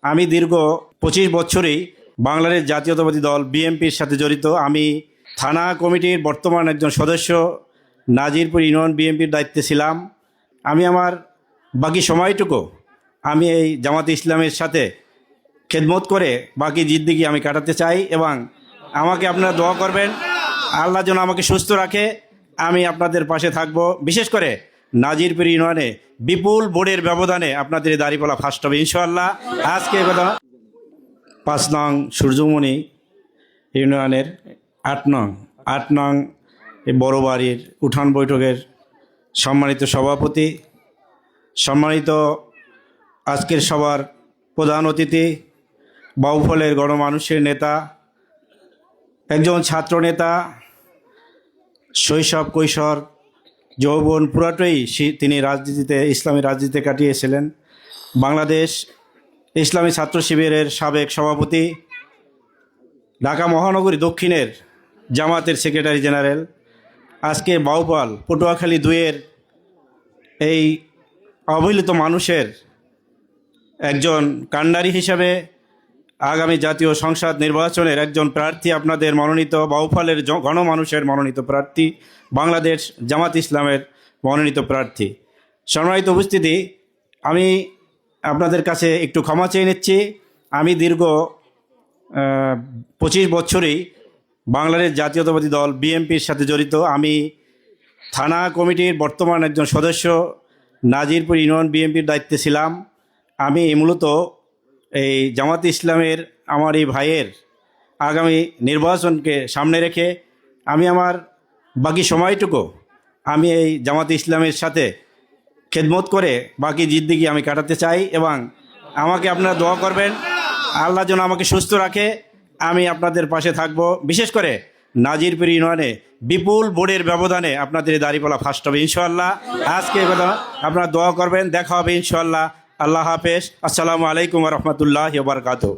আমি দীর্ঘ 25 বছরই বাংলাদেশ জাতীয়তাবাদী দল বিএনপির সাথে জড়িত। আমি থানা কমিটির বর্তমান একজন সদস্য, নাজিরপুর ইউনিয়ন বিএনপির দায়িত্বে ছিলাম। আমি আমার বাকি সময়টুকু আমি এই জামাতে ইসলামের সাথে খেদমত করে বাকি জিন্দেগি আমি কাটাতে চাই এবং আমাকে আপনারা দোয়া করবেন, আল্লাহ যেন আমাকে সুস্থ রাখে। আমি আপনাদের পাশে থাকব। বিশেষ করে নাজিরপুর ইউনিয়নে বিপুল ভোটের ব্যবধানে আপনাদের দাঁড়িপাল্লা ফার্স্ট হবে ইনশাআল্লাহ। আজকে কথা 5 নং সূর্যমণি ইউনিয়নের 8 নং এই বড় বাড়ির উঠান বৈঠকের সম্মানিত সভাপতি, সম্মানিত আজকের সভার প্রধান অতিথি, বাউফলের গণমানুষের নেতা, একজন ছাত্র নেতা, শৈশব কৈশোর যৌবন পুরাটাই তিনি রাজনীতিতে, ইসলামী রাজনীতিতে কাটিয়েছিলেন। বাংলাদেশ ইসলামী ছাত্র শিবিরের সাবেক সভাপতি, ঢাকা মহানগরী দক্ষিণের জামাতের সেক্রেটারি জেনারেল, আজকে বাউপাল পটুয়াখালী 2-এর এই অবহেলিত মানুষের একজন কান্ডারি হিসাবে আগামী জাতীয় সংসদ নির্বাচনের একজন প্রার্থী, আপনাদের মনোনীত বাউফলের গণমানুষের মনোনীত প্রার্থী, বাংলাদেশ জামাত ইসলামের মনোনীত প্রার্থী। সম্মানিত উপস্থিতি, আমি আপনাদের কাছে একটু ক্ষমা চেয়ে নিচ্ছি। আমি দীর্ঘ 25 বছরই বাংলাদেশ জাতীয়তাবাদী দল বিএনপির সাথে জড়িত। আমি থানা কমিটির বর্তমান একজন সদস্য, নাজিরপুর ইউনিয়ন বিএনপির দায়িত্বে ছিলাম। আমি মূলত এই জামাত ইসলামের আমার এই ভাইয়ের আগামী নির্বাচনকে সামনে রেখে আমি আমার বাকি সময়টুকু আমি এই জামাত ইসলামের সাথে খেদমত করে বাকি জিন্দেগি আমি কাটাতে চাই এবং আমাকে আপনারা দোয়া করবেন, আল্লাহ যেন আমাকে সুস্থ রাখে। আমি আপনাদের পাশে থাকব। বিশেষ করে নাজিরপুর ইউনিয়নে বিপুল ভোটের ব্যবধানে আপনাদের দাঁড়িপাল্লা ফার্স্ট হবে ইনশাআল্লাহ। আজকে কথা আপনারা দোয়া করবেন, দেখা হবে ইনশাআল্লাহ। আল্লাহ হাফেজ। আসসালামু আলাইকুম ওয়া রাহমাতুল্লাহি ওয়া বারাকাতুহু।